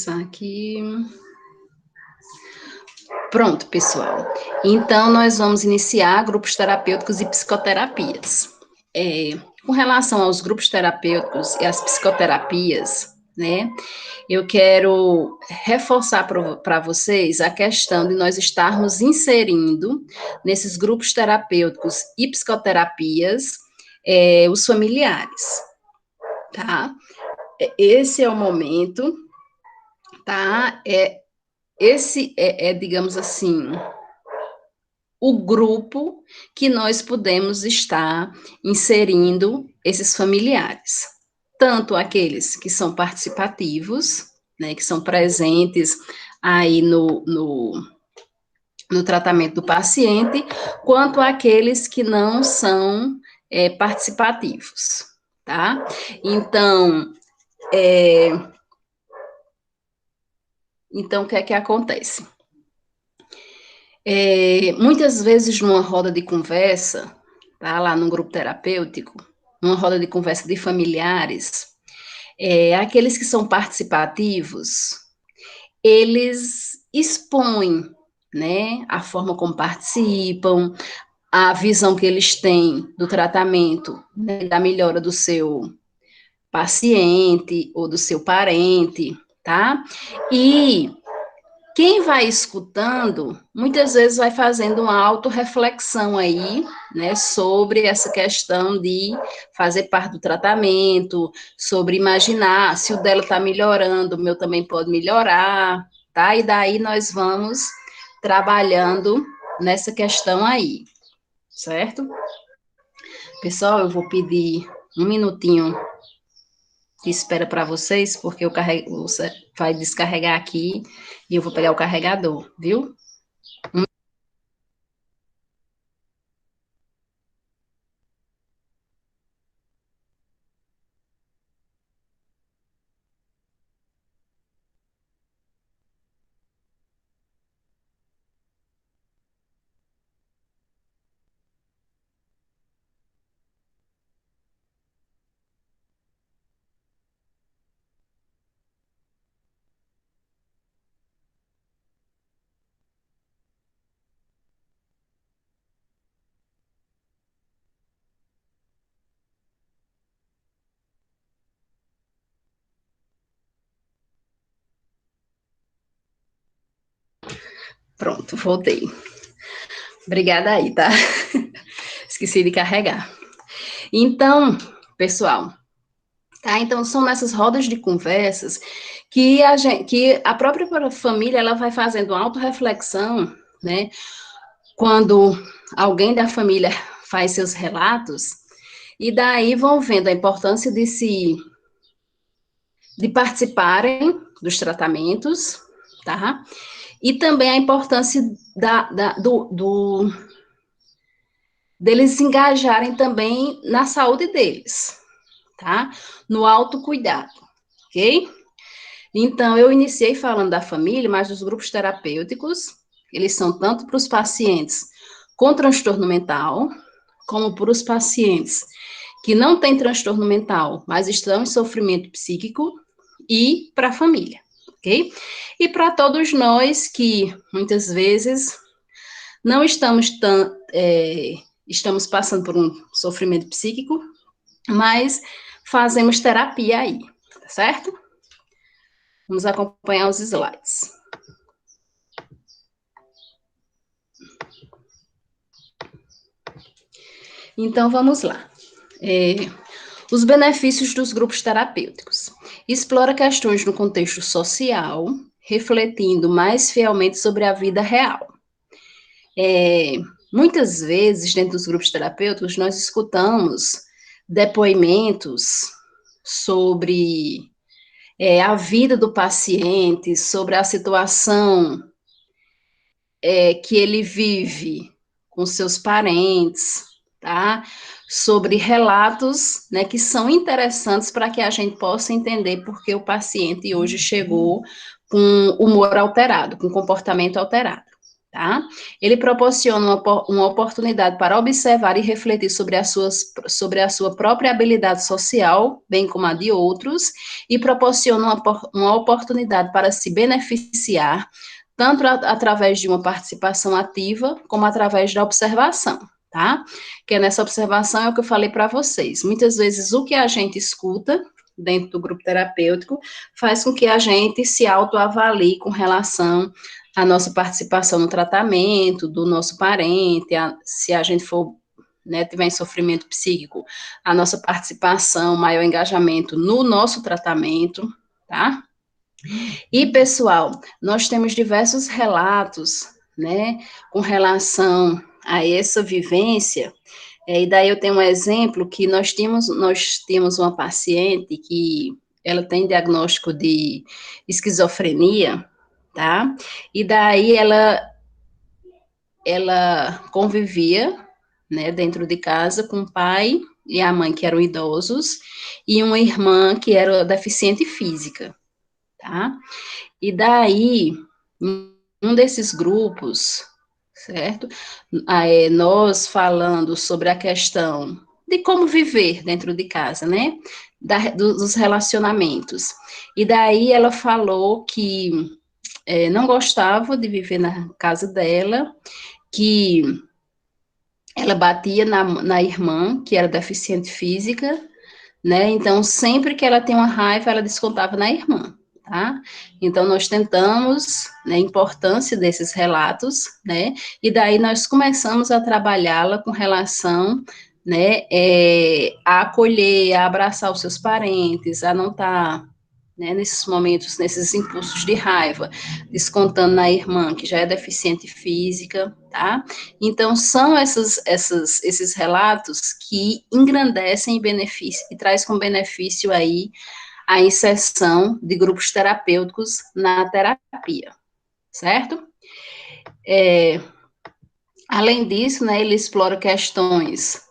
começar aqui. Pronto, pessoal. Então, nós vamos iniciar grupos terapêuticos e psicoterapias. Com relação aos grupos terapêuticos e às psicoterapias, né, eu quero reforçar para vocês a questão de nós estarmos inserindo nesses grupos terapêuticos e psicoterapias os familiares, tá? Esse é o momento, tá? Esse digamos assim, o grupo que nós podemos estar inserindo esses familiares. Tanto aqueles que são participativos, né, que são presentes aí no tratamento do paciente, quanto aqueles que não são participativos, tá? Então, o que é que acontece? Muitas vezes numa roda de conversa, tá, lá num grupo terapêutico, numa roda de conversa de familiares, aqueles que são participativos, eles expõem, né, a forma como participam, a visão que eles têm do tratamento, né, da melhora do seu paciente ou do seu parente, tá? E quem vai escutando, muitas vezes vai fazendo uma autorreflexão aí, né, sobre essa questão de fazer parte do tratamento, sobre imaginar se o dela está melhorando, o meu também pode melhorar, tá? E daí nós vamos trabalhando nessa questão aí, certo? Pessoal, eu vou pedir um minutinho de espera para vocês, porque você vai descarregar aqui e eu vou pegar o carregador, viu? Pronto, voltei. Obrigada aí, tá? Esqueci de carregar. Então, pessoal, tá? Então, são nessas rodas de conversas que a própria família, ela vai fazendo uma autorreflexão, né? Quando alguém da família faz seus relatos, e daí vão vendo a importância de participarem dos tratamentos, tá? E também a importância deles se engajarem também na saúde deles, tá? No autocuidado, ok? Então, eu iniciei falando da família, mas dos grupos terapêuticos, eles são tanto para os pacientes com transtorno mental, como para os pacientes que não têm transtorno mental, mas estão em sofrimento psíquico, e para a família, ok? E para todos nós que, muitas vezes, não estamos passando por um sofrimento psíquico, mas fazemos terapia aí, tá certo? Vamos acompanhar os slides. Então, vamos lá. Os benefícios dos grupos terapêuticos. Explora questões no contexto social, refletindo mais fielmente sobre a vida real. Muitas vezes, dentro dos grupos terapêuticos, nós escutamos depoimentos sobre a vida do paciente, sobre a situação que ele vive com seus parentes, tá? Sobre relatos, né, que são interessantes para que a gente possa entender por que o paciente hoje chegou com humor alterado, com comportamento alterado, tá? Ele proporciona uma oportunidade para observar e refletir sobre sobre a sua própria habilidade social, bem como a de outros, e proporciona uma oportunidade para se beneficiar, tanto através de uma participação ativa, como através da observação, tá? Que é nessa observação é o que eu falei para vocês. Muitas vezes o que a gente escuta dentro do grupo terapêutico faz com que a gente se autoavalie com relação à nossa participação no tratamento, do nosso parente, se a gente for, né, tiver em sofrimento psíquico, a nossa participação, maior engajamento no nosso tratamento, tá? E, pessoal, nós temos diversos relatos, né, com relação a essa vivência, e daí eu tenho um exemplo que nós temos uma paciente que ela tem diagnóstico de esquizofrenia, tá? E daí ela convivia, né, dentro de casa com o pai e a mãe que eram idosos e uma irmã que era deficiente física, tá? E daí, um desses grupos, certo? Nós falando sobre a questão de como viver dentro de casa, né? Dos relacionamentos. E daí ela falou que não gostava de viver na casa dela, que ela batia na irmã, que era deficiente física, né? Então, sempre que ela tem uma raiva, ela descontava na irmã, tá? Então, nós tentamos, né, a importância desses relatos, né? E daí nós começamos a trabalhá-la com relação, né, a acolher, a abraçar os seus parentes, a não estar, né, nesses momentos, nesses impulsos de raiva, descontando na irmã, que já é deficiente física, tá? Então, são esses relatos que engrandecem e traz com benefício aí a inserção de grupos terapêuticos na terapia, certo? Além disso, né, ele explora questões.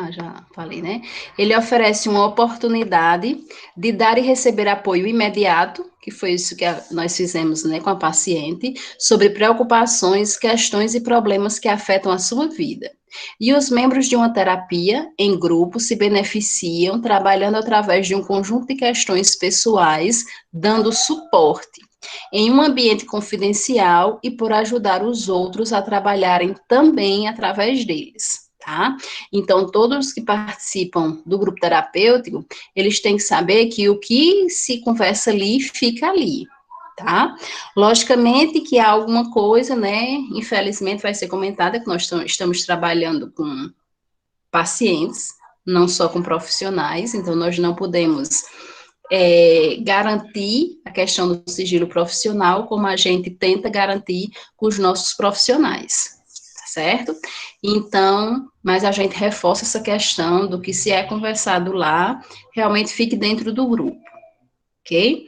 Já falei, né? Ele oferece uma oportunidade de dar e receber apoio imediato, que foi isso que nós fizemos, né, com a paciente, sobre preocupações, questões e problemas que afetam a sua vida. E os membros de uma terapia em grupo se beneficiam trabalhando através de um conjunto de questões pessoais, dando suporte em um ambiente confidencial e por ajudar os outros a trabalharem também através deles. Tá? Então, todos que participam do grupo terapêutico, eles têm que saber que o que se conversa ali, fica ali, tá? Logicamente que há alguma coisa, né, infelizmente vai ser comentada, que nós estamos trabalhando com pacientes, não só com profissionais, então nós não podemos garantir a questão do sigilo profissional, como a gente tenta garantir com os nossos profissionais, certo? Então, mas a gente reforça essa questão do que se é conversado lá, realmente fique dentro do grupo, ok?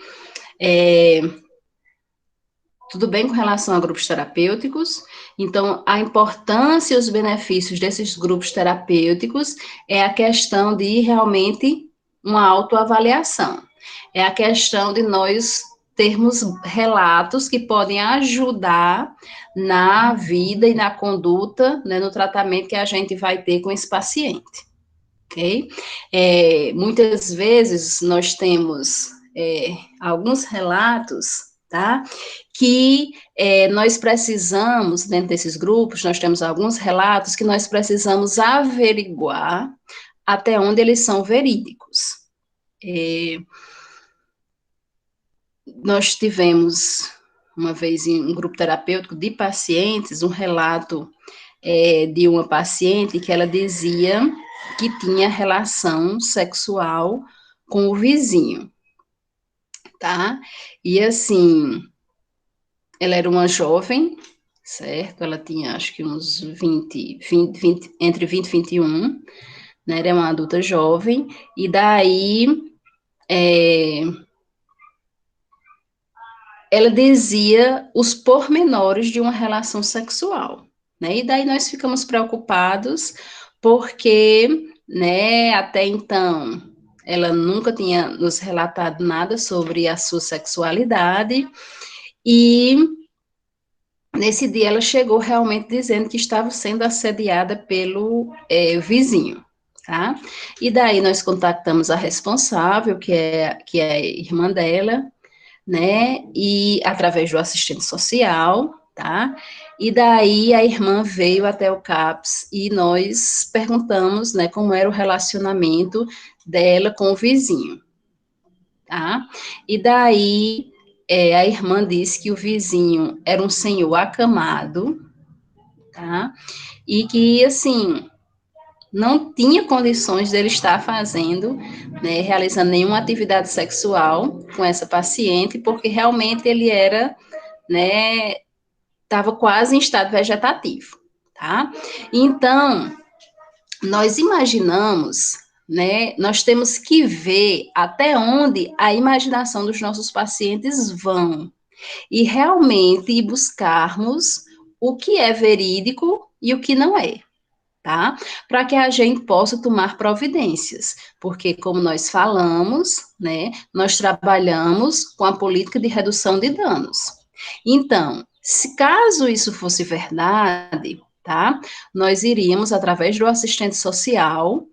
Tudo bem com relação a grupos terapêuticos? Então, a importância e os benefícios desses grupos terapêuticos é a questão de realmente uma autoavaliação. É a questão de nós termos relatos que podem ajudar na vida e na conduta, né, no tratamento que a gente vai ter com esse paciente, ok? Muitas vezes nós temos alguns relatos, tá? Que nós precisamos, dentro desses grupos, nós temos alguns relatos que nós precisamos averiguar até onde eles são verídicos. Nós tivemos, uma vez, em um grupo terapêutico de pacientes, um relato de uma paciente que ela dizia que tinha relação sexual com o vizinho, tá? E assim, ela era uma jovem, certo? Ela tinha, acho que uns 20 entre 20 e 21, né? Era uma adulta jovem, e daí ela dizia os pormenores de uma relação sexual, né? E daí nós ficamos preocupados, porque, né, até então, ela nunca tinha nos relatado nada sobre a sua sexualidade, e nesse dia ela chegou realmente dizendo que estava sendo assediada pelo vizinho, tá? E daí nós contactamos a responsável, que é a irmã dela, né? E através do assistente social, tá? E daí a irmã veio até o CAPS e nós perguntamos, né, como era o relacionamento dela com o vizinho, tá? E daí a irmã disse que o vizinho era um senhor acamado, tá? E que, assim, não tinha condições dele estar fazendo, né, realizando nenhuma atividade sexual com essa paciente, porque realmente ele era, né, estava quase em estado vegetativo, tá? Então, nós imaginamos, né, nós temos que ver até onde a imaginação dos nossos pacientes vão, e realmente buscarmos o que é verídico e o que não é, tá? Para que a gente possa tomar providências, porque, como nós falamos, né, nós trabalhamos com a política de redução de danos. Então, se caso isso fosse verdade, tá? Nós iríamos, através do assistente social,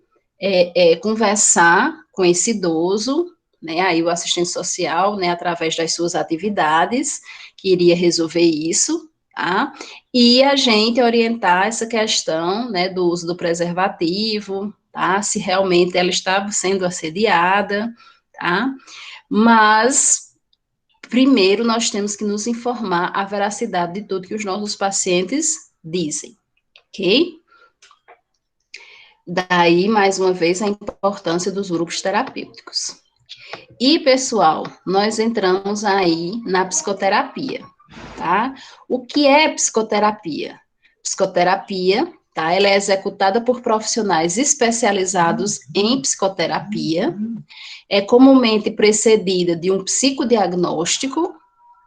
conversar com esse idoso, né? Aí o assistente social, né, através das suas atividades, que iria resolver isso, tá? E a gente orientar essa questão, né, do uso do preservativo, tá? Se realmente ela estava sendo assediada, tá? Mas primeiro nós temos que nos informar a veracidade de tudo que os nossos pacientes dizem, ok? Daí, mais uma vez, a importância dos grupos terapêuticos. E, pessoal, nós entramos aí na psicoterapia, tá? O que é psicoterapia? Psicoterapia, tá? Ela é executada por profissionais especializados em psicoterapia, é comumente precedida de um psicodiagnóstico,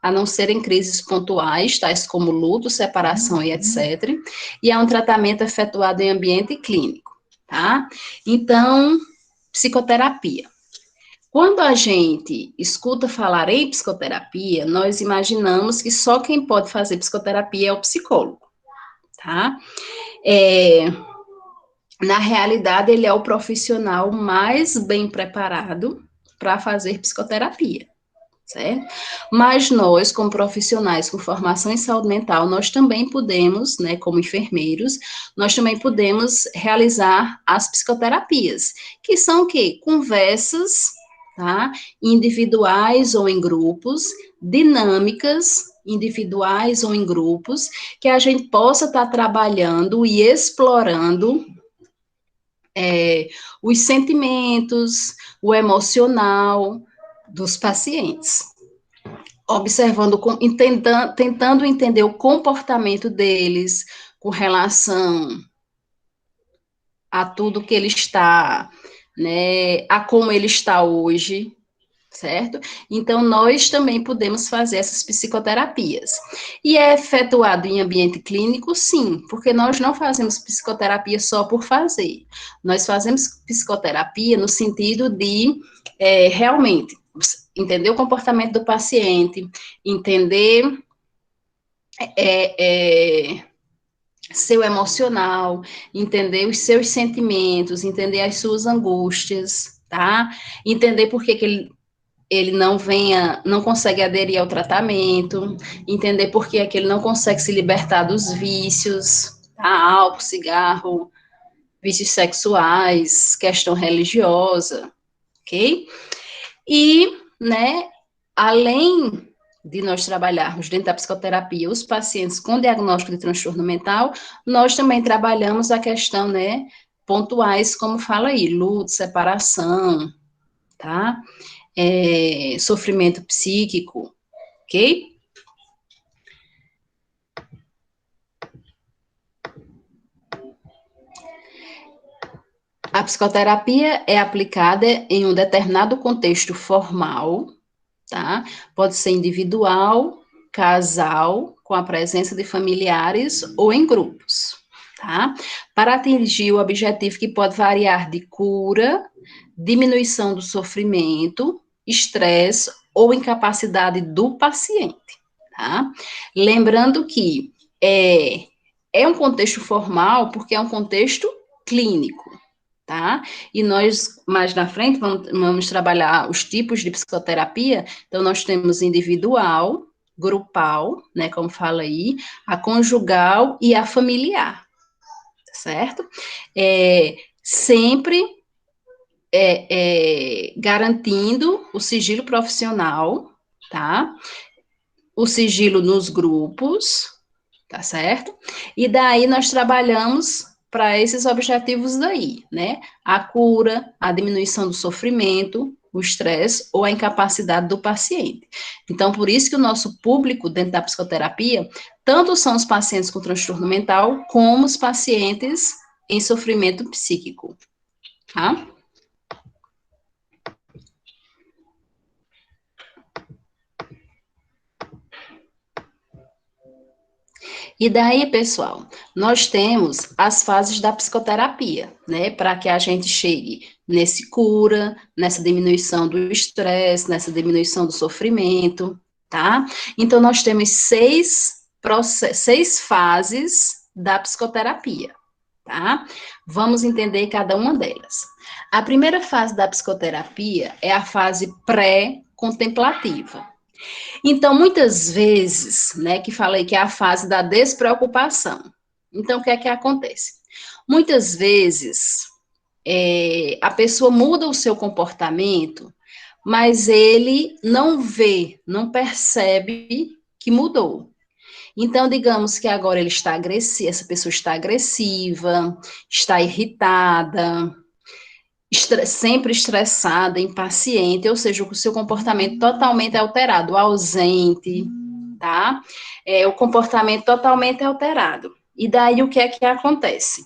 a não ser em crises pontuais, tais como luto, separação e etc. E é um tratamento efetuado em ambiente clínico, tá? Então, psicoterapia. Quando a gente escuta falar em psicoterapia, nós imaginamos que só quem pode fazer psicoterapia é o psicólogo, tá? Na realidade, ele é o profissional mais bem preparado para fazer psicoterapia, certo? Mas nós, como profissionais com formação em saúde mental, nós também podemos, né, como enfermeiros, nós também podemos realizar as psicoterapias, que são o quê? Conversas, tá? Individuais ou em grupos, dinâmicas, individuais ou em grupos, que a gente possa estar trabalhando e explorando os sentimentos, o emocional dos pacientes, observando, tentando entender o comportamento deles com relação a tudo que ele está, né, a como ele está hoje, certo? Então, nós também podemos fazer essas psicoterapias. E é efetuado em ambiente clínico, sim, porque nós não fazemos psicoterapia só por fazer. Nós fazemos psicoterapia no sentido de, realmente, entender o comportamento do paciente, entender seu emocional, entender os seus sentimentos, entender as suas angústias, tá? Entender por que ele não consegue aderir ao tratamento, entender por que é que ele não consegue se libertar dos vícios, tá? Álcool, cigarro, vícios sexuais, questão religiosa, ok? E, né, além de nós trabalharmos dentro da psicoterapia os pacientes com diagnóstico de transtorno mental, nós também trabalhamos a questão, né, pontuais, como fala aí, luto, separação, tá? Sofrimento psíquico, ok? A psicoterapia é aplicada em um determinado contexto formal, tá? Pode ser individual, casal, com a presença de familiares ou em grupos, tá? Para atingir o objetivo que pode variar de cura, diminuição do sofrimento, estresse ou incapacidade do paciente, tá? Lembrando que é um contexto formal porque é um contexto clínico, tá? E nós, mais na frente, vamos trabalhar os tipos de psicoterapia. Então, nós temos individual, grupal, né, como fala aí, a conjugal e a familiar, certo? Sempre garantindo o sigilo profissional, tá? O sigilo nos grupos, tá certo? E daí nós trabalhamos para esses objetivos daí, né? A cura, a diminuição do sofrimento, o estresse ou a incapacidade do paciente. Então, por isso que o nosso público dentro da psicoterapia, tanto são os pacientes com transtorno mental, como os pacientes em sofrimento psíquico, tá? E daí, pessoal, nós temos as fases da psicoterapia, né? Para que a gente chegue nesse cura, nessa diminuição do estresse, nessa diminuição do sofrimento, tá? Então, nós temos seis fases da psicoterapia, tá? Vamos entender cada uma delas. A primeira fase da psicoterapia é a fase pré-contemplativa. Então, muitas vezes, né, que falei que é a fase da despreocupação. Então, o que é que acontece? Muitas vezes, a pessoa muda o seu comportamento, mas ele não vê, não percebe que mudou. Então, digamos que agora ele está agressivo, essa pessoa está agressiva, está irritada, sempre estressada, impaciente, ou seja, o seu comportamento totalmente alterado, ausente, tá? O comportamento totalmente alterado. E daí o que é que acontece?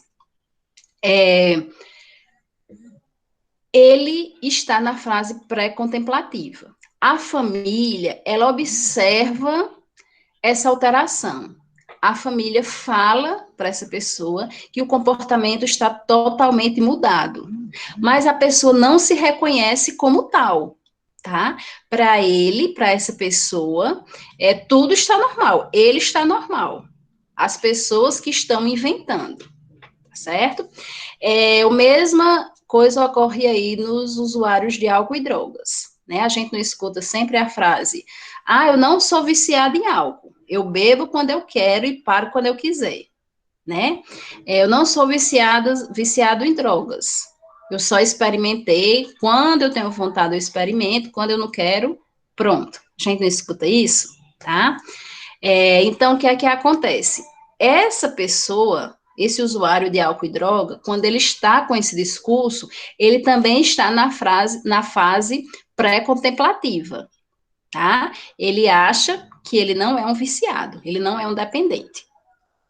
Ele está na fase pré-contemplativa. A família, ela observa essa alteração. A família fala para essa pessoa que o comportamento está totalmente mudado, mas a pessoa não se reconhece como tal, tá? Para ele, para essa pessoa, tudo está normal, ele está normal. As pessoas que estão inventando, tá certo? A mesma coisa ocorre aí nos usuários de álcool e drogas, né? A gente não escuta sempre a frase: ah, eu não sou viciado em álcool, eu bebo quando eu quero e paro quando eu quiser, né? Eu não sou viciado em drogas, eu só experimentei, quando eu tenho vontade eu experimento, quando eu não quero, pronto. A gente não escuta isso, tá? Então, o que é que acontece? Essa pessoa, esse usuário de álcool e droga, quando ele está com esse discurso, ele também está na fase pré-contemplativa, tá? Ele acha que ele não é um viciado, ele não é um dependente.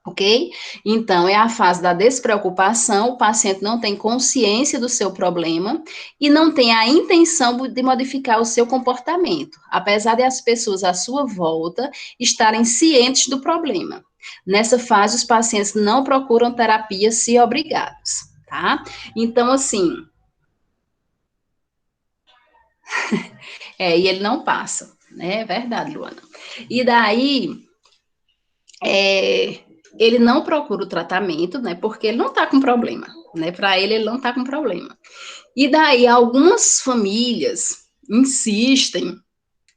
Ok? Então, é a fase da despreocupação, o paciente não tem consciência do seu problema e não tem a intenção de modificar o seu comportamento, apesar de as pessoas à sua volta estarem cientes do problema. Nessa fase, os pacientes não procuram terapia se obrigados, tá? Então, assim, e ele não passa, né? É verdade, Luana. E daí, ele não procura o tratamento, né? Porque ele não está com problema, né? Para ele não está com problema. E daí, algumas famílias insistem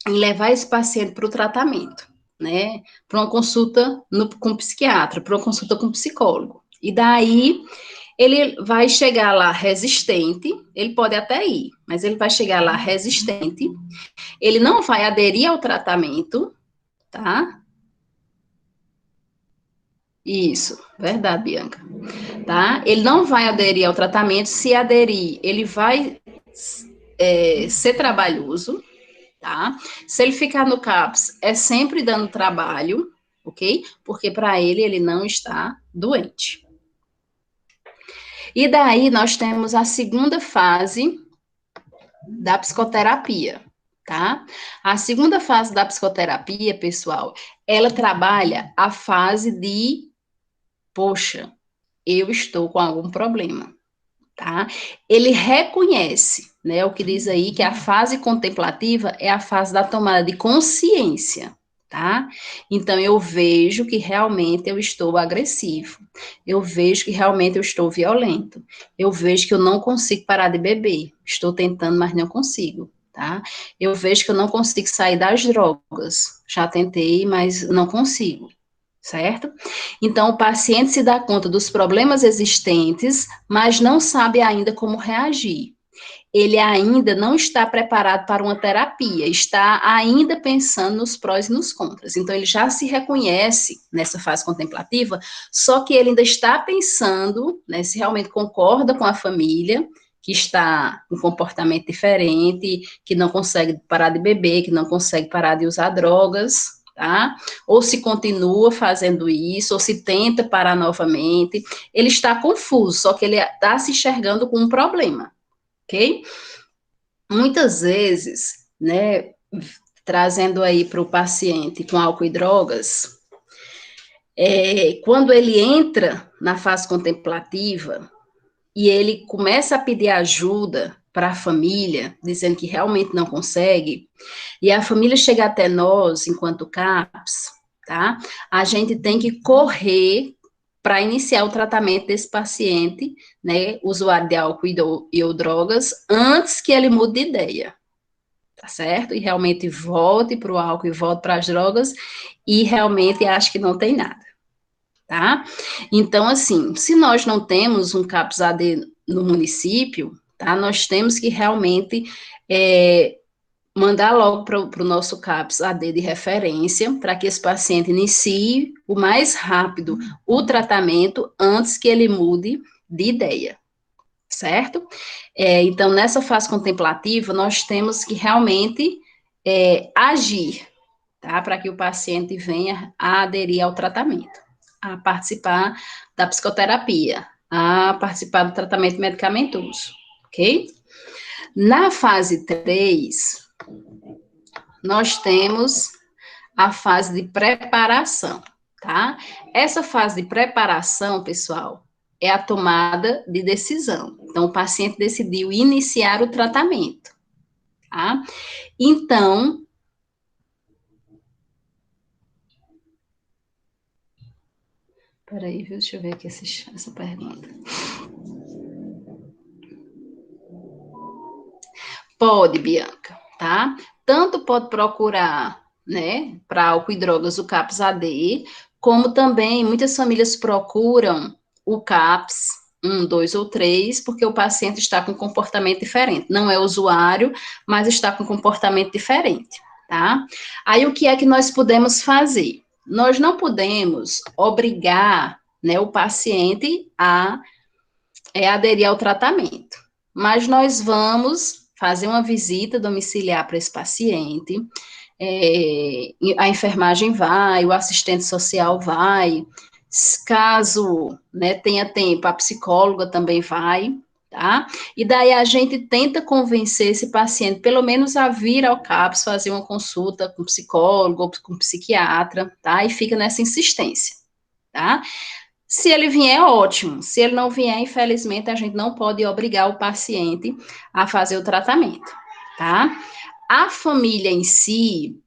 em levar esse paciente para o tratamento, né? Para uma consulta com psiquiatra, para uma consulta com psicólogo. E daí, ele vai chegar lá resistente, ele pode até ir, mas ele vai chegar lá resistente, ele não vai aderir ao tratamento, tá? Isso, verdade, Bianca. Tá? Ele não vai aderir ao tratamento. Se aderir, ele vai ser trabalhoso, tá? Se ele ficar no CAPS, é sempre dando trabalho, ok? Porque para ele não está doente. E daí nós temos a segunda fase da psicoterapia, tá? A segunda fase da psicoterapia, pessoal, ela trabalha a fase de, poxa, eu estou com algum problema, tá? Ele reconhece, né, o que diz aí que a fase contemplativa é a fase da tomada de consciência, tá? Então, eu vejo que realmente eu estou agressivo, eu vejo que realmente eu estou violento, eu vejo que eu não consigo parar de beber, estou tentando, mas não consigo, tá? Eu vejo que eu não consigo sair das drogas, já tentei, mas não consigo, certo? Então, o paciente se dá conta dos problemas existentes, mas não sabe ainda como reagir. Ele ainda não está preparado para uma terapia, está ainda pensando nos prós e nos contras. Então, ele já se reconhece nessa fase contemplativa, só que ele ainda está pensando, né, se realmente concorda com a família, que está com um comportamento diferente, que não consegue parar de beber, que não consegue parar de usar drogas, tá? Ou se continua fazendo isso, ou se tenta parar novamente. Ele está confuso, só que ele está se enxergando com um problema, ok? Muitas vezes, né, trazendo aí para o paciente com álcool e drogas, quando ele entra na fase contemplativa e ele começa a pedir ajuda para a família, dizendo que realmente não consegue, e a família chega até nós, enquanto CAPS, tá? A gente tem que correr para iniciar o tratamento desse paciente, né, usuário de álcool ou drogas, antes que ele mude de ideia, tá certo? E realmente volte para o álcool e volte para as drogas, e realmente acho que não tem nada, tá? Então, assim, se nós não temos um CAPS AD no município, tá? Nós temos que realmente mandar logo para o nosso CAPS AD de referência, para que esse paciente inicie o mais rápido o tratamento antes que ele mude de ideia, certo? Então, nessa fase contemplativa, nós temos que realmente agir, tá? Para que o paciente venha a aderir ao tratamento, a participar da psicoterapia, a participar do tratamento medicamentoso, ok? Na fase 3, nós temos a fase de preparação, tá? Essa fase de preparação, pessoal, é a tomada de decisão. Então, o paciente decidiu iniciar o tratamento, tá? Então, peraí, deixa eu ver aqui essa pergunta. Pode, Bianca, tá? Tanto pode procurar, né, para álcool e drogas o CAPS AD, como também muitas famílias procuram o CAPS 1, 2 ou 3, porque o paciente está com comportamento diferente. Não é usuário, mas está com comportamento diferente, tá? Aí o que é que nós podemos fazer? Nós não podemos obrigar, né, o paciente a aderir ao tratamento, mas nós vamos fazer uma visita domiciliar para esse paciente, a enfermagem vai, o assistente social vai, caso, né, tenha tempo, a psicóloga também vai, tá? E daí a gente tenta convencer esse paciente, pelo menos a vir ao CAPS, fazer uma consulta com psicólogo ou com psiquiatra, tá? E fica nessa insistência, tá? Se ele vier, ótimo. Se ele não vier, infelizmente, a gente não pode obrigar o paciente a fazer o tratamento, tá? A família em si,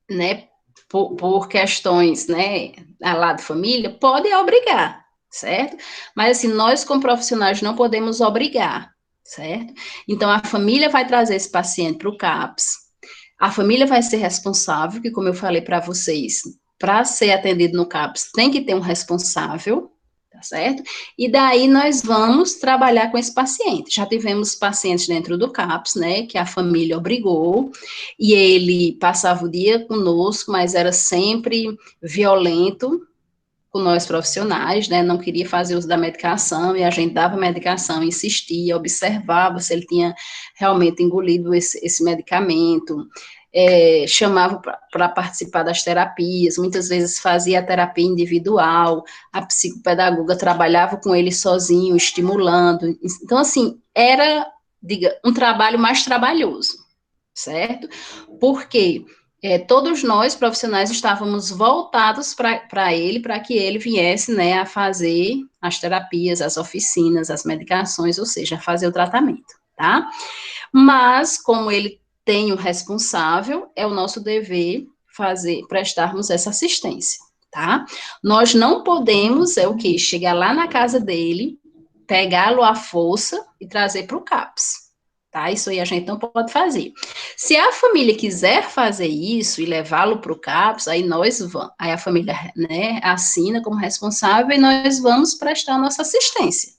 né, por questões, né, a lado família, pode obrigar, certo? Mas, assim, nós, como profissionais, não podemos obrigar, certo? Então, a família vai trazer esse paciente para o CAPS, a família vai ser responsável, que, como eu falei para vocês, para ser atendido no CAPS, tem que ter um responsável, tá certo? E daí nós vamos trabalhar com esse paciente. Já tivemos pacientes dentro do CAPS, né, que a família obrigou, e ele passava o dia conosco, mas era sempre violento com nós profissionais, né, não queria fazer uso da medicação, e a gente dava medicação, insistia, observava se ele tinha realmente engolido esse medicamento, chamava para participar das terapias, muitas vezes fazia a terapia individual, a psicopedagoga trabalhava com ele sozinho, estimulando, então, assim, era, diga, um trabalho mais trabalhoso, certo? Por quê? todos nós, profissionais, estávamos voltados para ele, para que ele viesse, né, a fazer as terapias, as oficinas, as medicações, ou seja, a fazer o tratamento, tá? Mas, como ele tem o responsável, é o nosso dever prestarmos essa assistência, tá? Nós não podemos, chegar lá na casa dele, pegá-lo à força e trazer para o CAPS, tá? Isso aí a gente não pode fazer. Se a família quiser fazer isso e levá-lo para o CAPS, aí aí a família, né, assina como responsável e nós vamos prestar nossa assistência,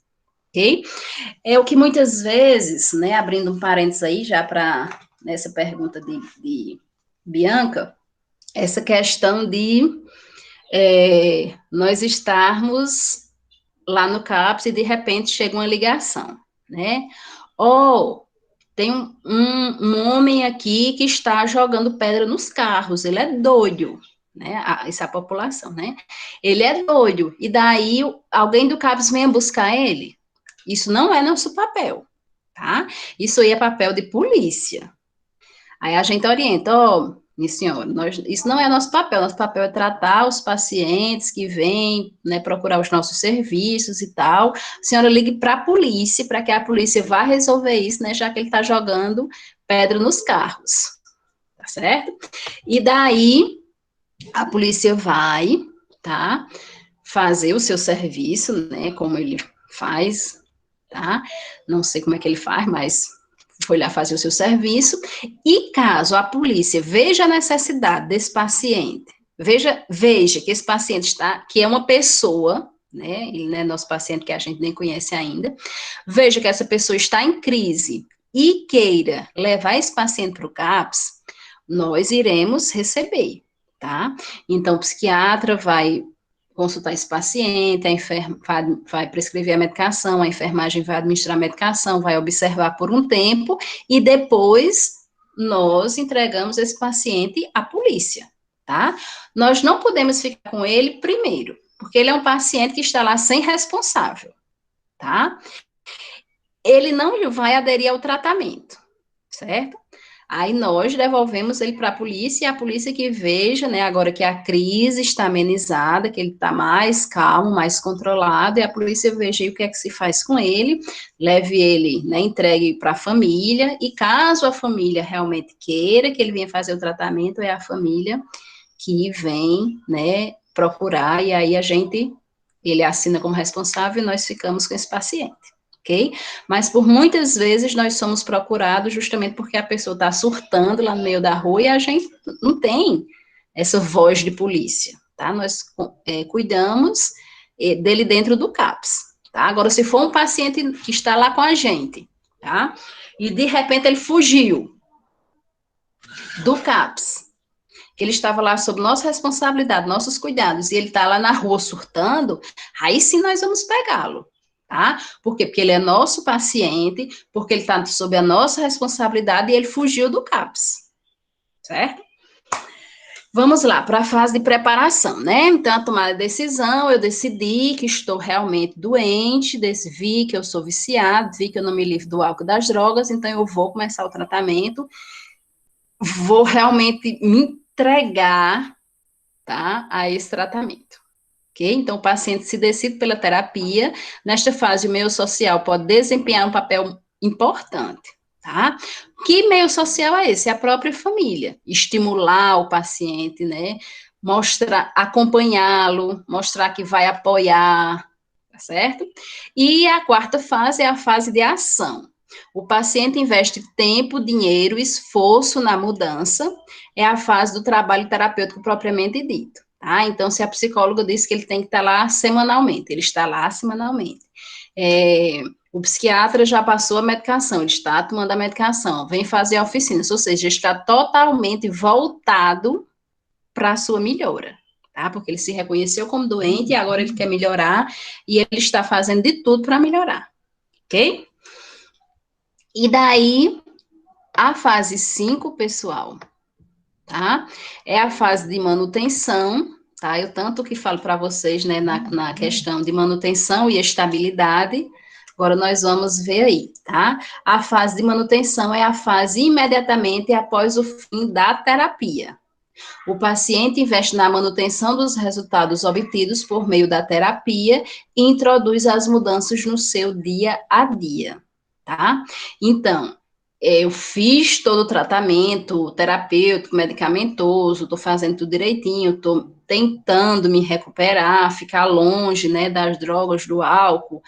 ok? É o que muitas vezes, né, abrindo um parênteses aí já para nessa pergunta de Bianca, essa questão de nós estarmos lá no CAPS e de repente chega uma ligação, né? Ou tem um homem aqui que está jogando pedra nos carros, ele é doido, né? Essa é a população, né? Ele é doido, e daí alguém do CAPS vem buscar ele? Isso não é nosso papel, tá? Isso aí é papel de polícia. Aí a gente orienta, minha senhora, isso não é nosso papel é tratar os pacientes que vêm, né, procurar os nossos serviços e tal. A senhora ligue para a polícia, para que a polícia vá resolver isso, né, já que ele está jogando pedra nos carros, tá certo? E daí, a polícia vai, tá, fazer o seu serviço, né, como ele faz, tá? Não sei como é que ele faz, mas foi lá fazer o seu serviço, e caso a polícia veja a necessidade desse paciente, veja que esse paciente que é uma pessoa, né, ele não é nosso paciente que a gente nem conhece ainda, veja que essa pessoa está em crise e queira levar esse paciente para o CAPS, nós iremos receber, tá? Então, o psiquiatra vai consultar esse paciente, a enferma vai prescrever a medicação, a enfermagem vai administrar a medicação, vai observar por um tempo, e depois nós entregamos esse paciente à polícia, tá? Nós não podemos ficar com ele primeiro, porque ele é um paciente que está lá sem responsável, tá? Ele não vai aderir ao tratamento, certo? Aí nós devolvemos ele para a polícia, e a polícia que veja, né, agora que a crise está amenizada, que ele está mais calmo, mais controlado, e a polícia veja aí o que é que se faz com ele, leve ele, né, entregue para a família, e caso a família realmente queira que ele venha fazer o tratamento, é a família que vem, né, procurar, e aí ele assina como responsável e nós ficamos com esse paciente. Ok? Mas por muitas vezes nós somos procurados justamente porque a pessoa está surtando lá no meio da rua e a gente não tem essa voz de polícia, tá? Nós cuidamos dele dentro do CAPS, tá? Agora, se for um paciente que está lá com a gente, tá? E de repente ele fugiu do CAPS, que ele estava lá sob nossa responsabilidade, nossos cuidados, e ele está lá na rua surtando, aí sim nós vamos pegá-lo. Tá? Por quê? Porque ele é nosso paciente, porque ele está sob a nossa responsabilidade e ele fugiu do CAPS, certo? Vamos lá, para a fase de preparação, né? Então, a tomada de decisão, eu decidi que estou realmente doente, vi que eu sou viciado, vi que eu não me livro do álcool e das drogas, então eu vou começar o tratamento, vou realmente me entregar, tá, a esse tratamento. Ok? Então, o paciente se decide pela terapia. Nesta fase, o meio social pode desempenhar um papel importante, tá? Que meio social é esse? É a própria família. Estimular o paciente, né? Mostrar, acompanhá-lo, mostrar que vai apoiar, tá certo? E a quarta fase é a fase de ação. O paciente investe tempo, dinheiro, esforço na mudança. É a fase do trabalho terapêutico propriamente dito. Ah, então, se a psicóloga disse que ele tem que estar lá semanalmente, ele está lá semanalmente. O psiquiatra já passou a medicação, ele está tomando a medicação, vem fazer a oficina, ou seja, está totalmente voltado para a sua melhora, tá? Porque ele se reconheceu como doente e agora ele quer melhorar e ele está fazendo de tudo para melhorar, ok? E daí, a fase 5, pessoal, tá? É a fase de manutenção, tá? Eu tanto que falo para vocês, né, na questão de manutenção e estabilidade, agora nós vamos ver aí, tá? A fase de manutenção é a fase imediatamente após o fim da terapia, O paciente investe na manutenção dos resultados obtidos por meio da terapia e introduz as mudanças no seu dia a dia, tá? Então, eu fiz todo o tratamento terapêutico, medicamentoso, estou fazendo tudo direitinho, estou tentando me recuperar, ficar longe, né, das drogas, do álcool,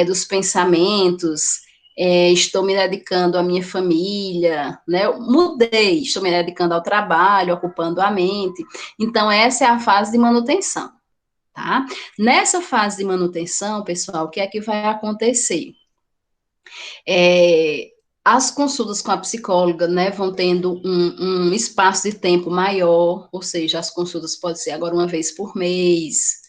dos pensamentos, estou me dedicando à minha família, né? Eu mudei, estou me dedicando ao trabalho, ocupando a mente. Então, essa é a fase de manutenção, tá? Nessa fase de manutenção, pessoal, o que é que vai acontecer? As consultas com a psicóloga, né, vão tendo um espaço de tempo maior, ou seja, as consultas podem ser agora uma vez por mês,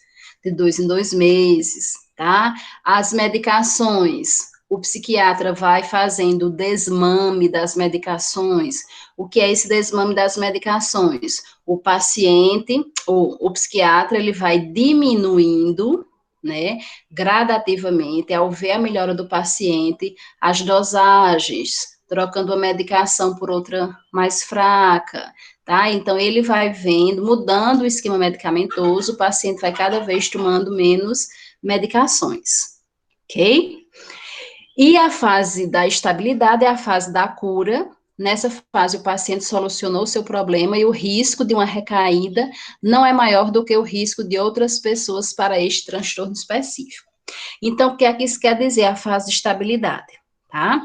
de 2 em 2 meses, tá? As medicações, o psiquiatra vai fazendo o desmame das medicações. O que é esse desmame das medicações? O paciente, o psiquiatra, ele vai diminuindo, né, gradativamente, ao ver a melhora do paciente, as dosagens, trocando a medicação por outra mais fraca, tá? Então, ele vai vendo, mudando o esquema medicamentoso, o paciente vai cada vez tomando menos medicações, ok? E a fase da estabilidade é a fase da cura. Nessa fase, o paciente solucionou o seu problema e o risco de uma recaída não é maior do que o risco de outras pessoas para este transtorno específico. Então, o que é que isso quer dizer? A fase de estabilidade, tá?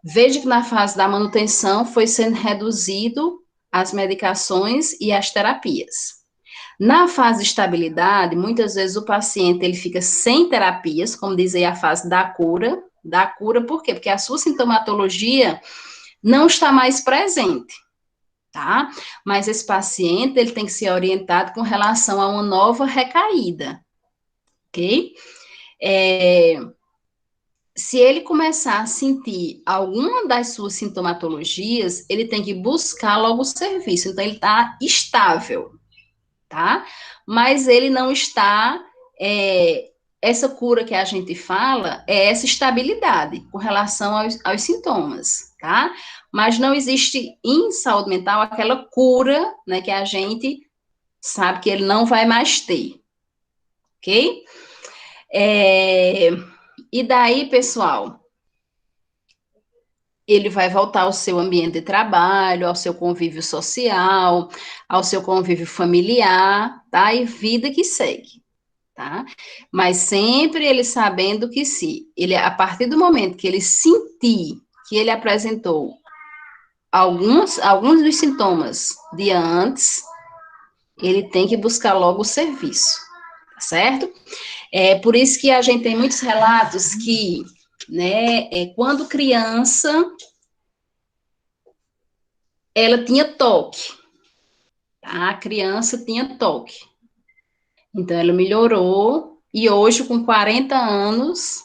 Veja que na fase da manutenção foi sendo reduzido as medicações e as terapias. Na fase de estabilidade, muitas vezes o paciente ele fica sem terapias, como diz aí a fase da cura, por quê? Porque a sua sintomatologia não está mais presente, tá? Mas esse paciente, ele tem que ser orientado com relação a uma nova recaída, ok? Se ele começar a sentir alguma das suas sintomatologias, ele tem que buscar logo o serviço. Então, ele está estável, tá? Mas ele não está. Essa cura que a gente fala é essa estabilidade com relação aos sintomas, tá? Mas não existe em saúde mental aquela cura, né, que a gente sabe que ele não vai mais ter, ok? E daí, pessoal, ele vai voltar ao seu ambiente de trabalho, ao seu convívio social, ao seu convívio familiar, tá? E vida que segue, tá? Mas sempre ele sabendo que se ele, a partir do momento que ele sentir que ele apresentou alguns dos sintomas de antes, ele tem que buscar logo o serviço, tá certo? É por isso que a gente tem muitos relatos que, né, quando criança, ela tinha toque, tá? A criança tinha toque. Então, ela melhorou e hoje, com 40 anos,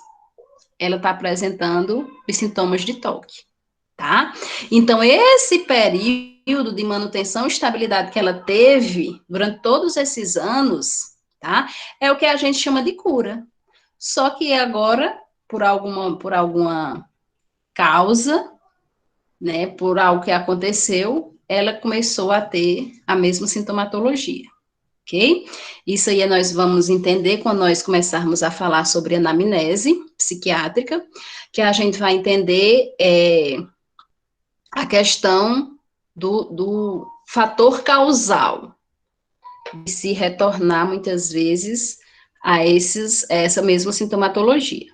ela está apresentando os sintomas de toque, tá? Então, esse período de manutenção e estabilidade que ela teve durante todos esses anos, tá? É o que a gente chama de cura. Só que agora, por alguma causa, né, por algo que aconteceu, ela começou a ter a mesma sintomatologia, ok? Isso aí nós vamos entender quando nós começarmos a falar sobre anamnese psiquiátrica, que a gente vai entender a questão do fator causal, de se retornar muitas vezes a essa mesma sintomatologia,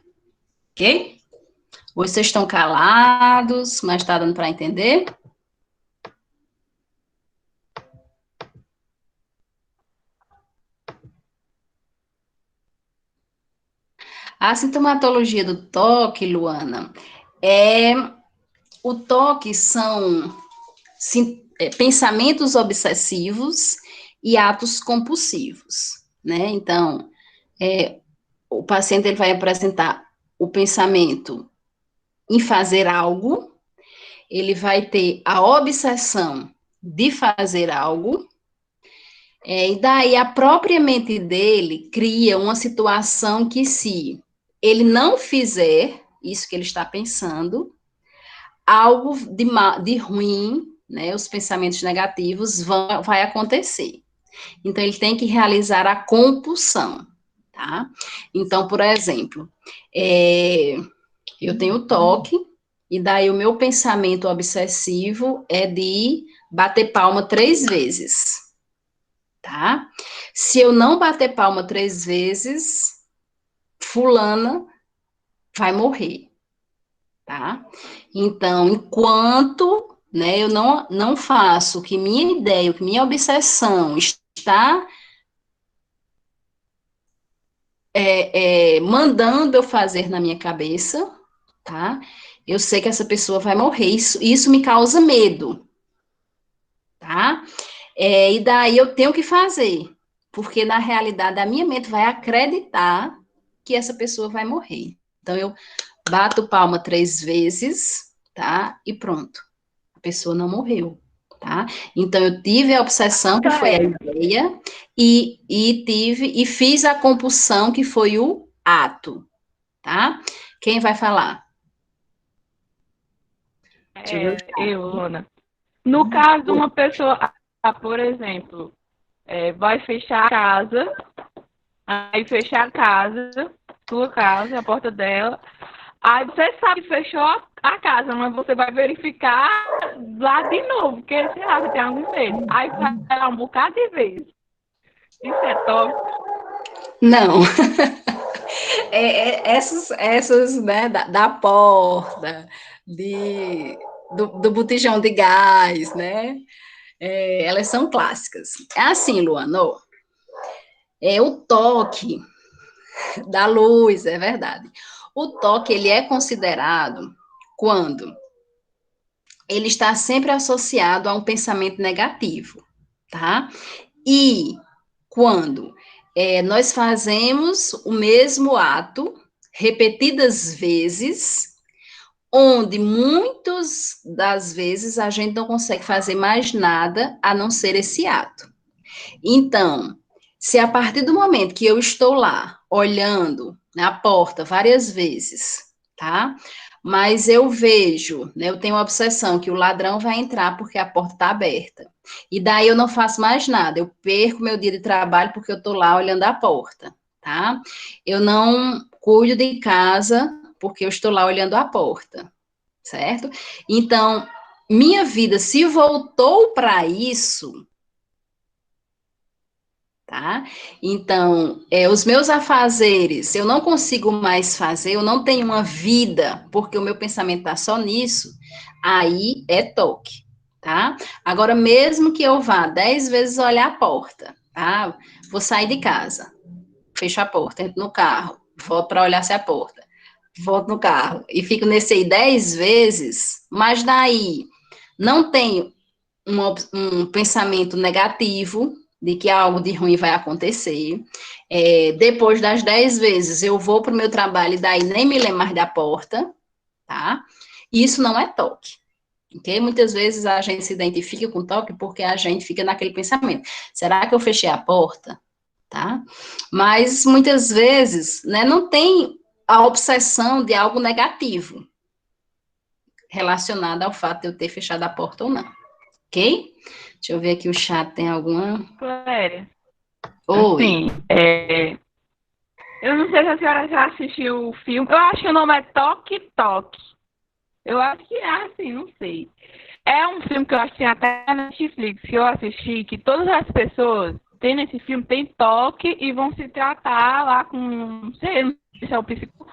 ok? Hoje vocês estão calados, mas está dando para entender? A sintomatologia do toque, Luana, o toque são pensamentos obsessivos e atos compulsivos, né? Então, o paciente ele vai apresentar o pensamento em fazer algo, ele vai ter a obsessão de fazer algo, e daí a própria mente dele cria uma situação que se ele não fizer isso que ele está pensando, algo de ruim né, os pensamentos negativos vai acontecer. Então, ele tem que realizar a compulsão, tá? Então, por exemplo, eu tenho toque, e daí o meu pensamento obsessivo é de bater palma 3 vezes, tá? Se eu não bater palma 3 vezes, fulana vai morrer, tá? Então, enquanto, né, eu não faço o que minha ideia, o que minha obsessão está mandando eu fazer na minha cabeça, tá? Eu sei que essa pessoa vai morrer. Isso me causa medo, tá? E daí eu tenho que fazer, porque na realidade a minha mente vai acreditar que essa pessoa vai morrer. Então eu bato palma 3 vezes, tá? E pronto, a pessoa não morreu, tá? Então eu tive a obsessão, que foi a ideia, e fiz a compulsão, que foi o ato, tá? Quem vai falar? Deixa eu ver o Luna. No caso de uma pessoa, por exemplo, vai fechar a casa, aí fechar a casa, sua casa, a porta dela, aí você sabe que fechou a casa, mas você vai verificar lá de novo, porque sei lá, você tem algum medo. Aí vai lá um bocado de vezes. Isso é top. Não. Essas, né, da porta, do botijão de gás, né? Elas são clássicas. É assim, Luano, o toque da luz, é verdade. O toque, ele é considerado quando ele está sempre associado a um pensamento negativo, tá? E quando nós fazemos o mesmo ato repetidas vezes, onde muitas das vezes a gente não consegue fazer mais nada a não ser esse ato. Então, se a partir do momento que eu estou lá olhando na porta várias vezes, tá? Mas eu vejo, né, eu tenho uma obsessão que o ladrão vai entrar porque a porta está aberta. E daí eu não faço mais nada, eu perco meu dia de trabalho porque eu estou lá olhando a porta, tá? Eu não cuido de casa porque eu estou lá olhando a porta, certo? Então, minha vida se voltou para isso, tá? Então, os meus afazeres, eu não consigo mais fazer, eu não tenho uma vida, porque o meu pensamento está só nisso, aí é toque, tá? Agora, mesmo que eu vá 10 vezes olhar a porta, tá? Vou sair de casa, fecho a porta, entro no carro, volto para olhar se é a porta, volto no carro, e fico nesse aí 10 vezes, mas daí não tenho um pensamento negativo de que algo de ruim vai acontecer. Depois das 10 vezes, eu vou para o meu trabalho e daí nem me lembro mais da porta, tá? Isso não é toque. Ok? Muitas vezes a gente se identifica com toque porque a gente fica naquele pensamento. Será que eu fechei a porta? Tá? Mas muitas vezes, né, não tem a obsessão de algo negativo relacionado ao fato de eu ter fechado a porta ou não. Ok? Deixa eu ver aqui o chat, tem alguma? Cléria, Oi. assim, eu não sei se a senhora já assistiu o filme. Eu acho que o nome é Toque Toque. Eu acho que é assim, não sei. É um filme que eu acho que tem até na Netflix, que eu assisti, que todas as pessoas têm nesse filme, tem toque e vão se tratar lá com, não sei, não sei se é o psicólogo.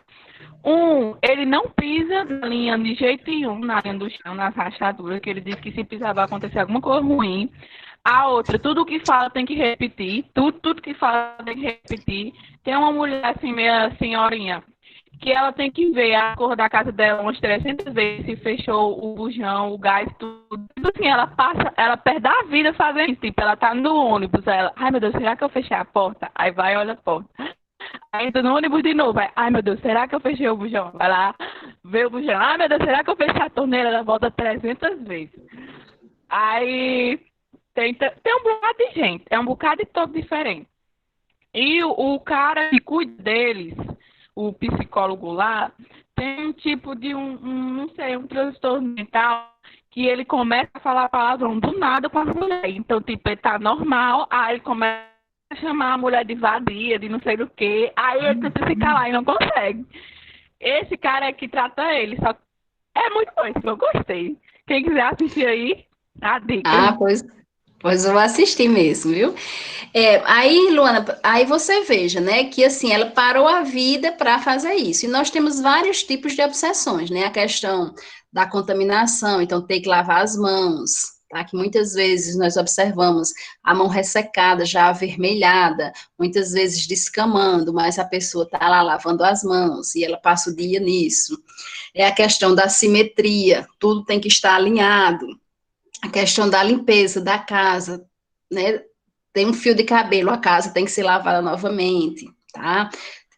Ele não pisa na linha de jeito nenhum, na linha do chão, nas rachaduras, que ele diz que se pisar vai acontecer alguma coisa ruim. A outra, tudo que fala tem que repetir, tudo que fala tem que repetir. Tem uma mulher assim, meia senhorinha, que ela tem que ver a cor da casa dela umas 300 vezes, se fechou o bujão, o gás, tudo. Tipo assim, ela perde a vida fazendo isso. Tipo, ela tá no ônibus, ela, ai meu Deus, será que eu fechei a porta? Aí vai e olha a porta. Aí entra no ônibus de novo, vai, ai meu Deus, será que eu fechei o bujão? Vai lá, vê o bujão, ai meu Deus, será que eu fechei a torneira? Ela volta 300 vezes. Aí tem um bocado de gente, é um bocado de todo diferente. E o cara que cuida deles, o psicólogo lá, tem um tipo de não sei, um transtorno mental que ele começa a falar palavrão do nada com as mulheres. Então, tipo, ele tá normal, aí ele começa a chamar a mulher de vadia, de não sei do que, aí ele tenta ficar lá e não consegue. Esse cara é que trata ele, só que é muito bom, eu gostei. Quem quiser assistir aí, a dica. Ah, pois eu vou assistir mesmo, viu? Aí, Luana, aí você veja, né, que assim, ela parou a vida para fazer isso. E nós temos vários tipos de obsessões, né? A questão da contaminação, então tem que lavar as mãos, tá? Que muitas vezes nós observamos a mão ressecada, já avermelhada, muitas vezes descamando, mas a pessoa tá lá lavando as mãos e ela passa o dia nisso. É a questão da simetria, tudo tem que estar alinhado. A questão da limpeza da casa, né? Tem um fio de cabelo, a casa tem que ser lavada novamente, tá?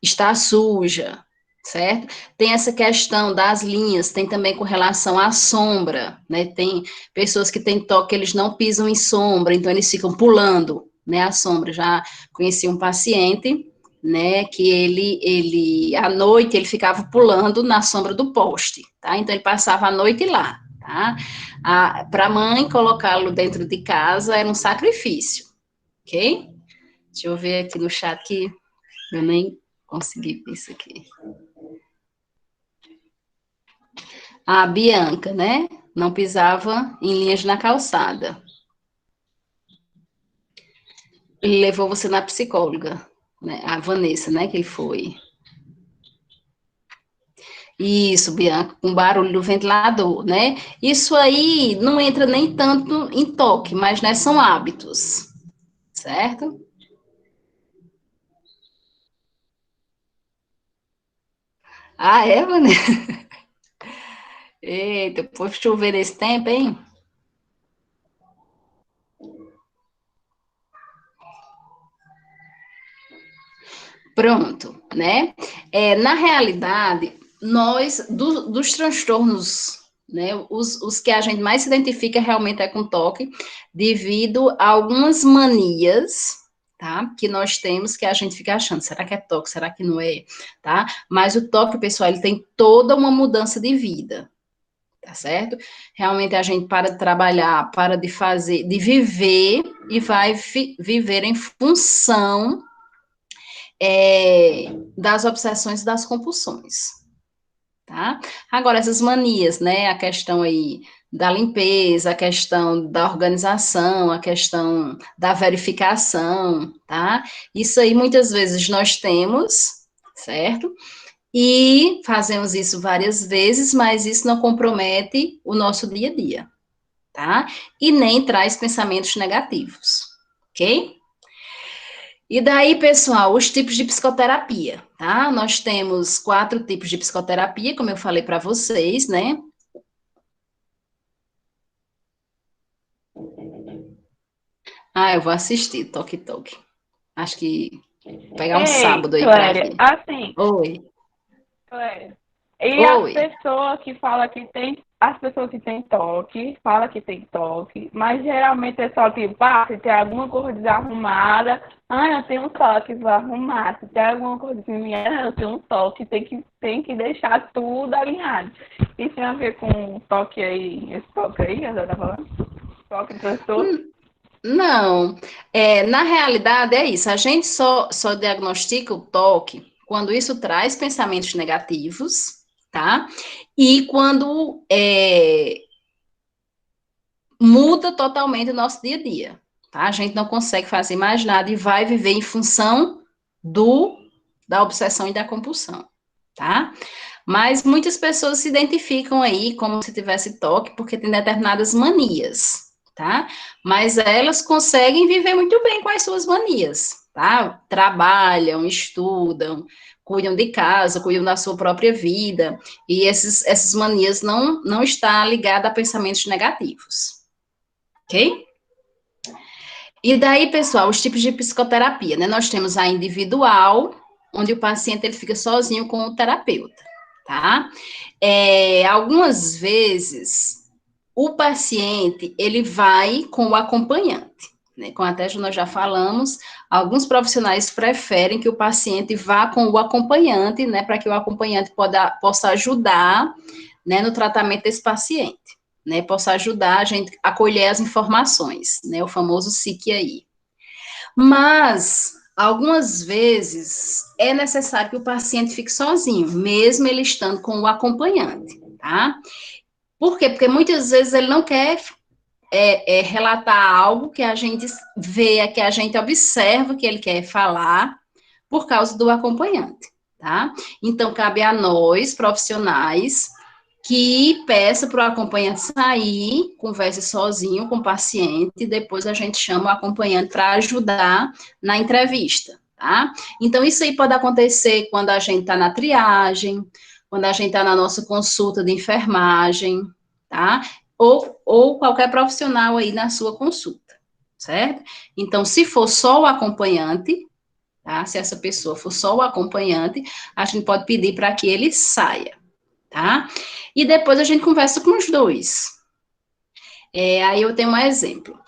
Está suja, certo? Tem essa questão das linhas, tem também com relação à sombra, né? Tem pessoas que têm toque, eles não pisam em sombra, então eles ficam pulando, né? A sombra. Já conheci um paciente, né? Que à noite, ele ficava pulando na sombra do poste, tá? Então ele passava a noite lá, tá? Para a mãe colocá-lo dentro de casa era um sacrifício, ok? Deixa eu ver aqui no chat que eu nem consegui ver isso aqui. A Bianca, né? Não pisava em linhas na calçada. Ele levou você na psicóloga, né? A Vanessa, né? Que ele foi. Isso, Bianca, com barulho do ventilador, né? Isso aí não entra nem tanto em toque, mas, né, são hábitos, certo? Ah, é, Vanessa? Eita, depois chover esse tempo, hein? Pronto, né? Na realidade, dos transtornos, né, os que a gente mais se identifica realmente é com toque, devido a algumas manias, tá? Que nós temos que a gente fica achando, será que é toque, será que não é, tá? Mas o toque, pessoal, ele tem toda uma mudança de vida, tá certo? Realmente a gente para de trabalhar, para de fazer, de viver e vai viver em função das obsessões e das compulsões, tá? Agora, essas manias, né, a questão aí da limpeza, a questão da organização, a questão da verificação, tá? Isso aí muitas vezes nós temos, certo? E fazemos isso várias vezes, mas isso não compromete o nosso dia a dia, tá? E nem traz pensamentos negativos, ok? E daí, pessoal, os tipos de psicoterapia, tá? Nós temos 4 tipos de psicoterapia, como eu falei para vocês, né? Ah, eu vou assistir, Toque Toque. Acho que vou pegar um Ei, sábado aí para Cléria, ver. assim, Oi, Cléria, e as oi. pessoas que falam que tem, as pessoas que têm toque, falam que tem toque, mas geralmente é só tipo, se tem alguma coisa desarrumada, eu tenho um toque, vou arrumar. Se tem alguma coisa assim, eu tenho um toque, tem que deixar tudo alinhado. Isso tem a ver com o toque aí, esse toque aí que a senhora tá falando? Toque transtorno? Não, na realidade é isso, a gente só diagnostica o toque quando isso traz pensamentos negativos, tá? E quando muda totalmente o nosso dia a dia, tá? A gente não consegue fazer mais nada e vai viver em função da obsessão e da compulsão, tá? Mas muitas pessoas se identificam aí como se tivesse toque porque tem determinadas manias, tá? Mas elas conseguem viver muito bem com as suas manias, tá? Trabalham, estudam, cuidam de casa, cuidam da sua própria vida, e essas manias não estão ligadas a pensamentos negativos, ok? E daí, pessoal, os tipos de psicoterapia, né? Nós temos a individual, onde o paciente ele fica sozinho com o terapeuta, tá? Algumas vezes, o paciente, ele vai com o acompanhante, né? Como até nós já falamos, alguns profissionais preferem que o paciente vá com o acompanhante, né? Para que o acompanhante possa ajudar, né, no tratamento desse paciente, né, possa ajudar a gente a colher as informações, né, o famoso SIC aí. Mas, algumas vezes, é necessário que o paciente fique sozinho, mesmo ele estando com o acompanhante, tá? Por quê? Porque muitas vezes ele não quer relatar algo que a gente vê, que a gente observa que ele quer falar por causa do acompanhante, tá? Então, cabe a nós, profissionais, que peça para o acompanhante sair, converse sozinho com o paciente, e depois a gente chama o acompanhante para ajudar na entrevista, tá? Então, isso aí pode acontecer quando a gente está na triagem, quando a gente está na nossa consulta de enfermagem, tá? Ou qualquer profissional aí na sua consulta, certo? Então, se for só o acompanhante, tá? Se essa pessoa for só o acompanhante, a gente pode pedir para que ele saia, tá? E depois a gente conversa com os dois. Aí eu tenho um exemplo.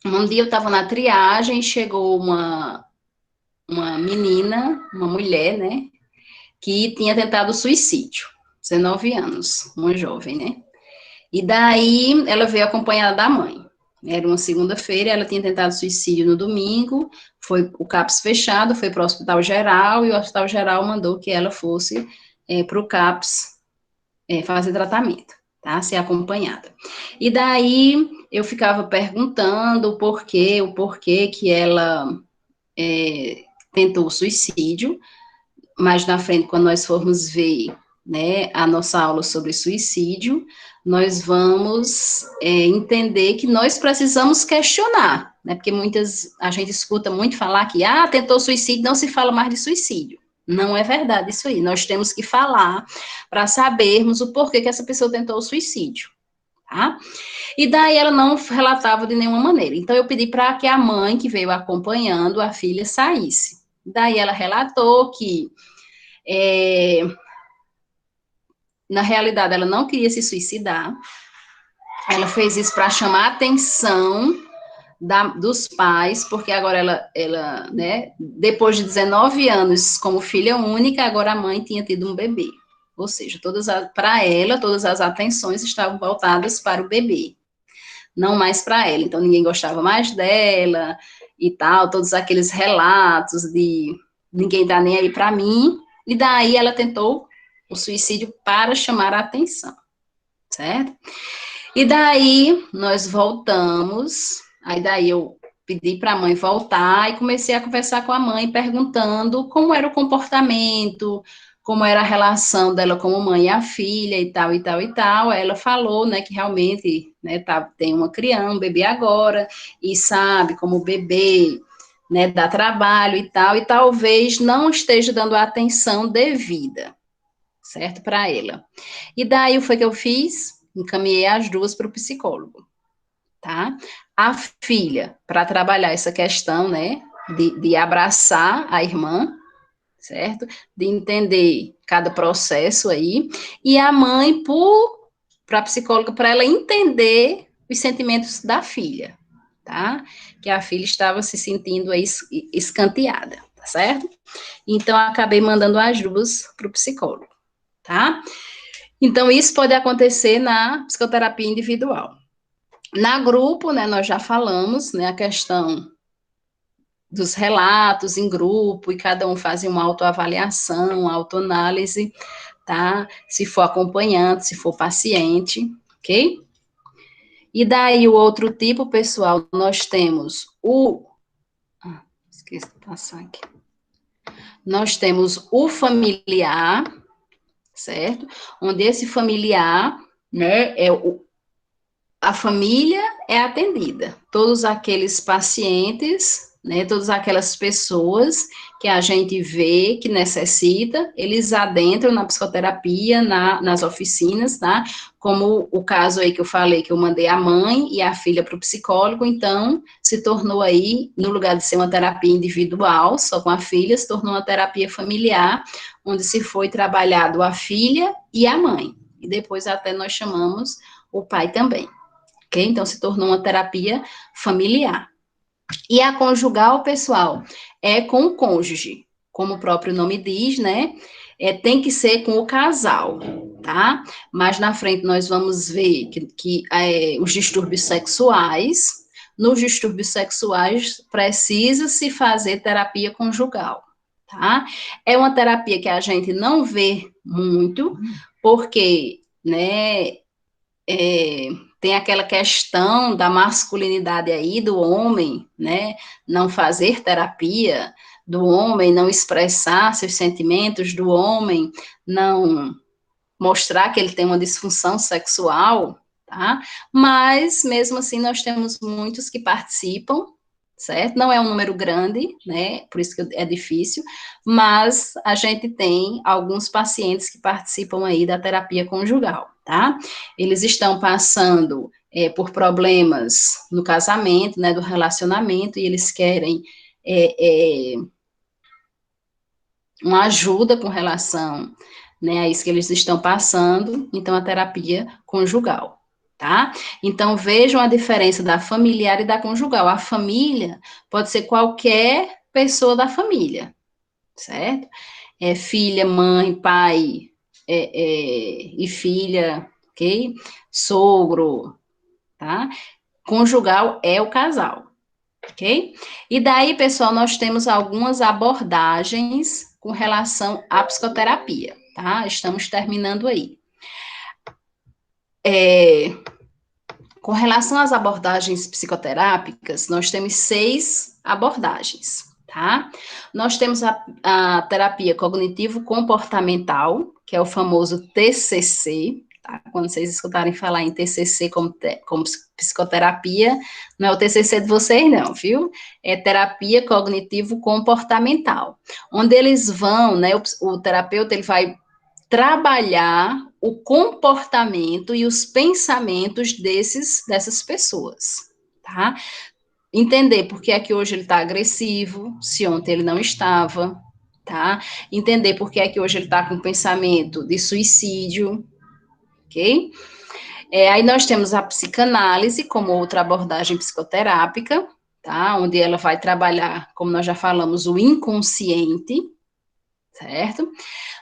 Um dia eu estava na triagem, chegou uma menina, uma mulher, né, que tinha tentado suicídio, 19 anos, uma jovem, né? E daí ela veio acompanhada da mãe. Era uma segunda-feira, ela tinha tentado suicídio no domingo, foi o CAPS fechado, foi para o Hospital Geral, e o Hospital Geral mandou que ela fosse para o CAPS fazer tratamento, tá? Ser acompanhada. E daí eu ficava perguntando o porquê que ela tentou suicídio, mais na frente, quando nós formos ver, né, a nossa aula sobre suicídio, nós vamos entender que nós precisamos questionar, né, porque a gente escuta muito falar que, tentou suicídio, não se fala mais de suicídio. Não é verdade isso aí, nós temos que falar para sabermos o porquê que essa pessoa tentou o suicídio, tá? E daí ela não relatava de nenhuma maneira, então eu pedi para que a mãe, que veio acompanhando a filha, saísse. Daí ela relatou que na realidade, ela não queria se suicidar. Ela fez isso para chamar a atenção dos pais, porque agora ela, né, depois de 19 anos como filha única, agora a mãe tinha tido um bebê. Ou seja, para ela, todas as atenções estavam voltadas para o bebê, não mais para ela. Então, ninguém gostava mais dela e tal, todos aqueles relatos de ninguém dá nem aí para mim. E daí ela tentou o suicídio para chamar a atenção, certo? E daí nós voltamos, aí daí eu pedi para a mãe voltar e comecei a conversar com a mãe, perguntando como era o comportamento, como era a relação dela como mãe e a filha e tal, e tal, e tal. Ela falou, né, que realmente, né, tem uma criança, um bebê agora, e sabe como o bebê, né, dá trabalho e tal, e talvez não esteja dando a atenção devida, certo, para ela. E daí, o que eu fiz? Encaminhei as duas para o psicólogo, tá? A filha, para trabalhar essa questão, né, de abraçar a irmã, certo? De entender cada processo aí, e a mãe para a psicóloga, para ela entender os sentimentos da filha, tá? Que a filha estava se sentindo aí escanteada, tá certo? Então, acabei mandando as duas para o psicólogo, tá? Então, isso pode acontecer na psicoterapia individual. Na grupo, né, nós já falamos, né, a questão dos relatos em grupo, e cada um faz uma autoavaliação, uma autoanálise, tá? Se for acompanhante, se for paciente, ok? E daí, o outro tipo, pessoal, nós temos esqueci de passar aqui. Nós temos o familiar, certo? Onde esse familiar, né, a família é atendida. Todos aqueles pacientes, né, todas aquelas pessoas que a gente vê que necessita, eles adentram na psicoterapia, nas oficinas, tá? Como o caso aí que eu falei, que eu mandei a mãe e a filha para o psicólogo, então se tornou aí, no lugar de ser uma terapia individual, só com a filha, se tornou uma terapia familiar, onde se foi trabalhado a filha e a mãe. E depois até nós chamamos o pai também. Okay? Então, se tornou uma terapia familiar. E a conjugal, pessoal, é com o cônjuge, como o próprio nome diz, né? tem que ser com o casal, tá? Mais na frente nós vamos ver que os distúrbios sexuais, nos distúrbios sexuais precisa se fazer terapia conjugal, tá? É uma terapia que a gente não vê muito, porque, né, tem aquela questão da masculinidade aí, do homem, né, não fazer terapia, do homem não expressar seus sentimentos, do homem não mostrar que ele tem uma disfunção sexual, tá? Mas, mesmo assim, nós temos muitos que participam, certo? Não é um número grande, né? Por isso que é difícil, mas a gente tem alguns pacientes que participam aí da terapia conjugal, tá? Eles estão passando por problemas no casamento, né, do relacionamento, e eles querem uma ajuda com relação, né, a isso que eles estão passando, então a terapia conjugal, tá? Então vejam a diferença da familiar e da conjugal. A família pode ser qualquer pessoa da família, certo? Filha, mãe, pai e filha, ok? Sogro, tá? Conjugal é o casal. Ok? E daí, pessoal, nós temos algumas abordagens com relação à psicoterapia, tá? Estamos terminando aí. Com relação às abordagens psicoterápicas, nós temos 6 abordagens, tá? Nós temos a terapia cognitivo-comportamental, que é o famoso TCC, tá? Quando vocês escutarem falar em TCC como psicoterapia, não é o TCC de vocês não, viu? É terapia cognitivo-comportamental, onde eles vão, né, o terapeuta, ele vai trabalhar o comportamento e os pensamentos dessas pessoas, tá? Entender por que é que hoje ele está agressivo, se ontem ele não estava, tá? Entender por que é que hoje ele está com pensamento de suicídio, ok? Aí nós temos a psicanálise como outra abordagem psicoterápica, tá? Onde ela vai trabalhar, como nós já falamos, o inconsciente, certo?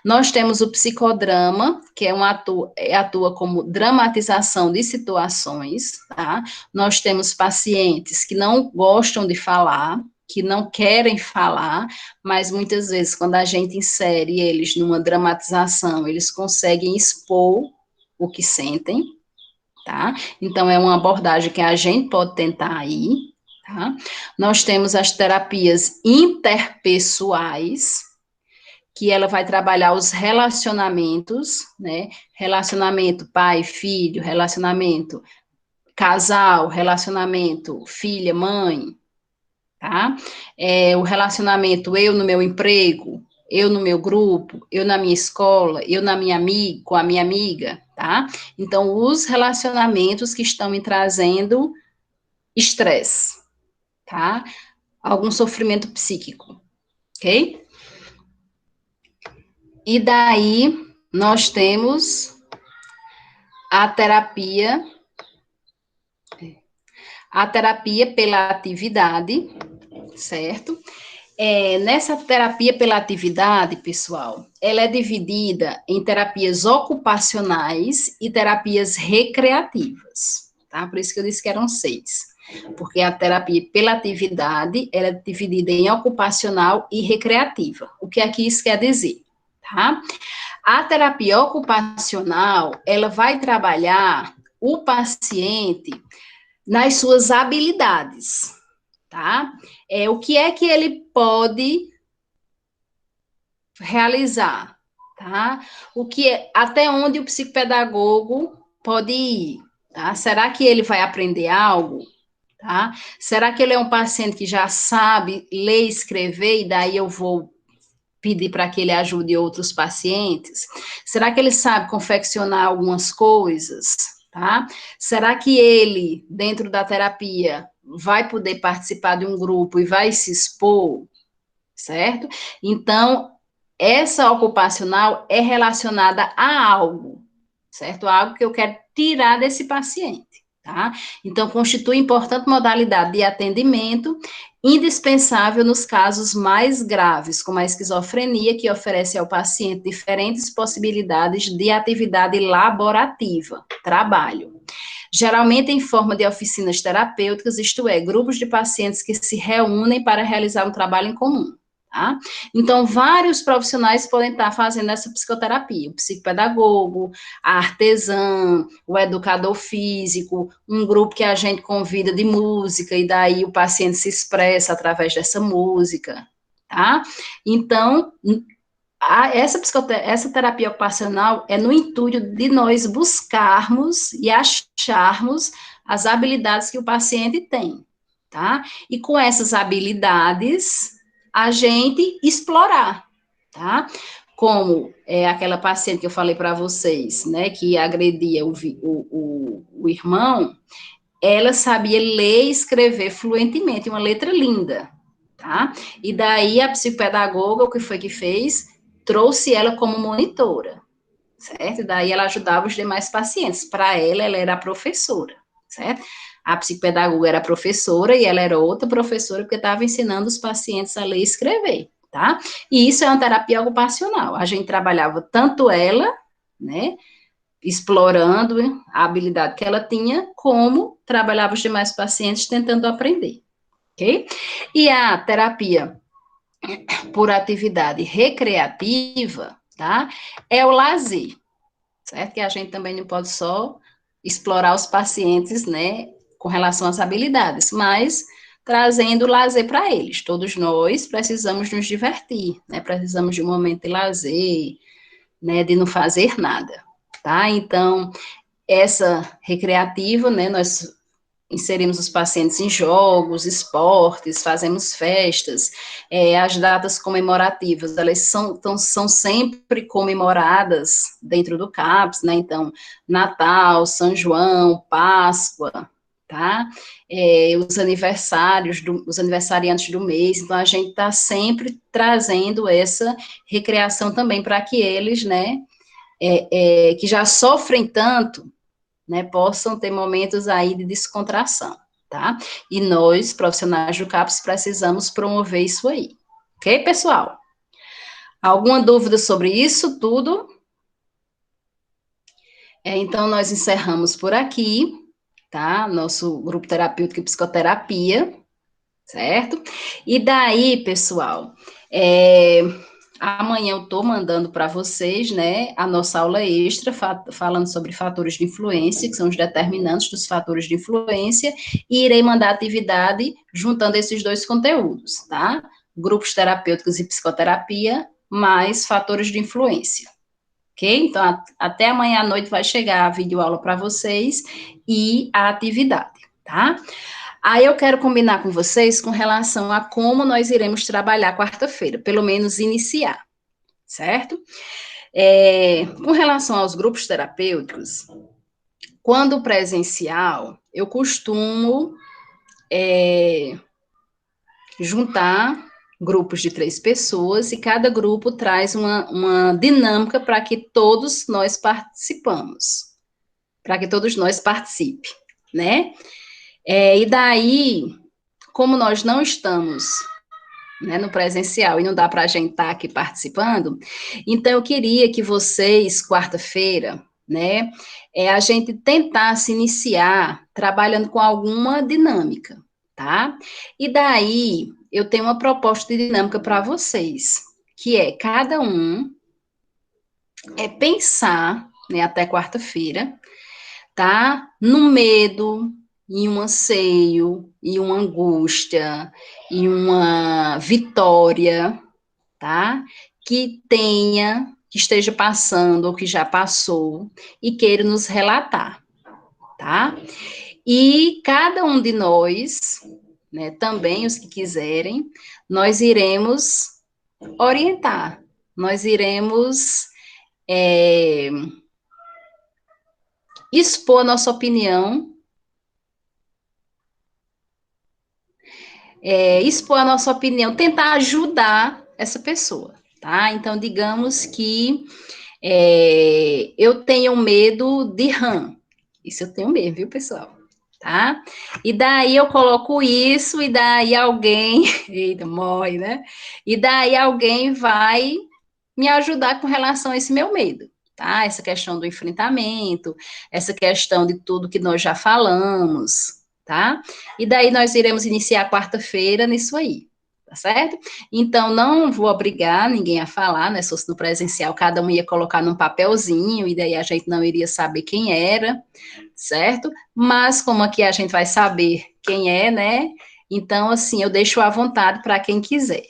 Nós temos o psicodrama, que atua como dramatização de situações, tá? Nós temos pacientes que não gostam de falar, que não querem falar, mas muitas vezes, quando a gente insere eles numa dramatização, eles conseguem expor o que sentem, tá? Então, é uma abordagem que a gente pode tentar aí, tá? Nós temos as terapias interpessoais, que ela vai trabalhar os relacionamentos, né? Relacionamento pai-filho, relacionamento casal, relacionamento filha-mãe, tá? O relacionamento eu no meu emprego, eu no meu grupo, eu na minha escola, eu na minha amiga, com a minha amiga, tá? Então, os relacionamentos que estão me trazendo estresse, tá? Algum sofrimento psíquico, ok? E daí, nós temos a terapia pela atividade, certo? Nessa terapia pela atividade, pessoal, ela é dividida em terapias ocupacionais e terapias recreativas, tá? Por isso que eu disse que eram 6. Porque a terapia pela atividade, ela é dividida em ocupacional e recreativa. O que aqui isso quer dizer, tá? A terapia ocupacional, ela vai trabalhar o paciente nas suas habilidades, tá? O que é que ele pode realizar, tá? Até onde o psicopedagogo pode ir, tá? Será que ele vai aprender algo? Tá? Será que ele é um paciente que já sabe ler e escrever e daí eu vou pedir para que ele ajude outros pacientes? Será que ele sabe confeccionar algumas coisas? Tá? Será que ele, dentro da terapia, vai poder participar de um grupo e vai se expor? Certo? Então, essa ocupacional é relacionada a algo, certo? A algo que eu quero tirar desse paciente. Tá? Então, constitui importante modalidade de atendimento, indispensável nos casos mais graves, como a esquizofrenia, que oferece ao paciente diferentes possibilidades de atividade laborativa, trabalho. Geralmente em forma de oficinas terapêuticas, isto é, grupos de pacientes que se reúnem para realizar um trabalho em comum. Tá? Então, vários profissionais podem estar fazendo essa psicoterapia, o psicopedagogo, a artesã, o educador físico, um grupo que a gente convida de música, e daí o paciente se expressa através dessa música, tá? Então, essa terapia ocupacional é no intuito de nós buscarmos e acharmos as habilidades que o paciente tem, tá? E com essas habilidades, a gente explorar, tá? Como aquela paciente que eu falei para vocês, né, que agredia o irmão, ela sabia ler e escrever fluentemente, uma letra linda, tá? E daí a psicopedagoga, o que foi que fez? Trouxe ela como monitora, certo? E daí ela ajudava os demais pacientes. Para ela era a professora, certo? A psicopedagoga era a professora e ela era outra professora porque estava ensinando os pacientes a ler e escrever, tá? E isso é uma terapia ocupacional. A gente trabalhava tanto ela, né, explorando a habilidade que ela tinha, como trabalhava os demais pacientes tentando aprender, ok? E a terapia por atividade recreativa, tá? É o lazer, certo? Que a gente também não pode só explorar os pacientes, né, com relação às habilidades, mas trazendo lazer para eles. Todos nós precisamos nos divertir, né? Precisamos de um momento de lazer, né, de não fazer nada, tá? Então, essa recreativa, né, nós inserimos os pacientes em jogos, esportes, fazemos festas, as datas comemorativas, elas são sempre comemoradas dentro do CAPS, né, então, Natal, São João, Páscoa, tá, os aniversariantes do mês, então a gente está sempre trazendo essa recreação também para que eles, né, que já sofrem tanto, né, possam ter momentos aí de descontração, tá? E nós, profissionais do CAPS, precisamos promover isso aí. Ok, pessoal? Alguma dúvida sobre isso tudo? Então, nós encerramos por aqui, tá? Nosso grupo terapêutico e psicoterapia, certo? E daí, pessoal, amanhã eu estou mandando para vocês, né, a nossa aula extra, falando sobre fatores de influência, que são os determinantes dos fatores de influência, e irei mandar atividade juntando esses dois conteúdos, tá? Grupos terapêuticos e psicoterapia, mais fatores de influência, ok? Então, até amanhã à noite vai chegar a videoaula para vocês e a atividade, tá? Aí eu quero combinar com vocês com relação a como nós iremos trabalhar quarta-feira, pelo menos iniciar, certo? Com relação aos grupos terapêuticos, quando presencial, eu costumo juntar grupos de 3 pessoas e cada grupo traz uma dinâmica para que todos nós participamos, para que todos nós participem, né? E daí, como nós não estamos, né, no presencial e não dá para a gente estar aqui participando, então eu queria que vocês, quarta-feira, né, a gente tentasse iniciar trabalhando com alguma dinâmica, tá? E daí eu tenho uma proposta de dinâmica para vocês, que é cada um pensar, né, até quarta-feira, tá? No medo, em um anseio, em uma angústia, em uma vitória, tá? Que esteja passando ou que já passou e queira nos relatar, tá? E cada um de nós, né, também os que quiserem, nós iremos orientar, nós iremos expor a nossa opinião, tentar ajudar essa pessoa, tá? Então, digamos que eu tenho medo de rã. Isso eu tenho mesmo, viu, pessoal? tá? E daí eu coloco isso, e daí alguém, eita, morre, né? E daí alguém vai me ajudar com relação a esse meu medo, tá? Essa questão do enfrentamento, essa questão de tudo que nós já falamos, tá? E daí nós iremos iniciar quarta-feira nisso aí, tá certo? Então, não vou obrigar ninguém a falar, né? Se fosse no presencial, cada um ia colocar num papelzinho, e daí a gente não iria saber quem era, certo? Mas como aqui a gente vai saber quem é, né? Então, assim, eu deixo à vontade para quem quiser,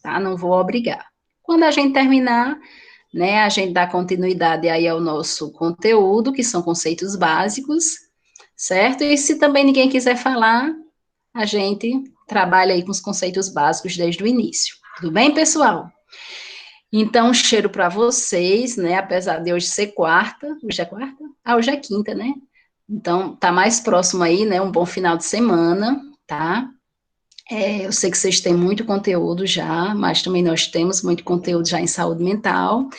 tá? Não vou obrigar. Quando a gente terminar, né, a gente dá continuidade aí ao nosso conteúdo, que são conceitos básicos, certo? E se também ninguém quiser falar, a gente trabalha aí com os conceitos básicos desde o início. Tudo bem, pessoal? Então, um cheiro para vocês, né? Apesar de hoje ser quarta. Hoje é quarta? Ah, hoje é quinta, né? Então, tá mais próximo aí, né? Um bom final de semana, tá? Eu sei que vocês têm muito conteúdo já, mas também nós temos muito conteúdo já em saúde mental.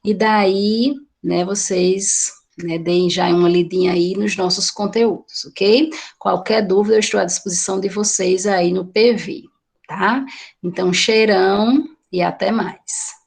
E daí, né, vocês, né, deem já uma lidinha aí nos nossos conteúdos, ok? Qualquer dúvida, eu estou à disposição de vocês aí no PV, tá? Então, cheirão e até mais.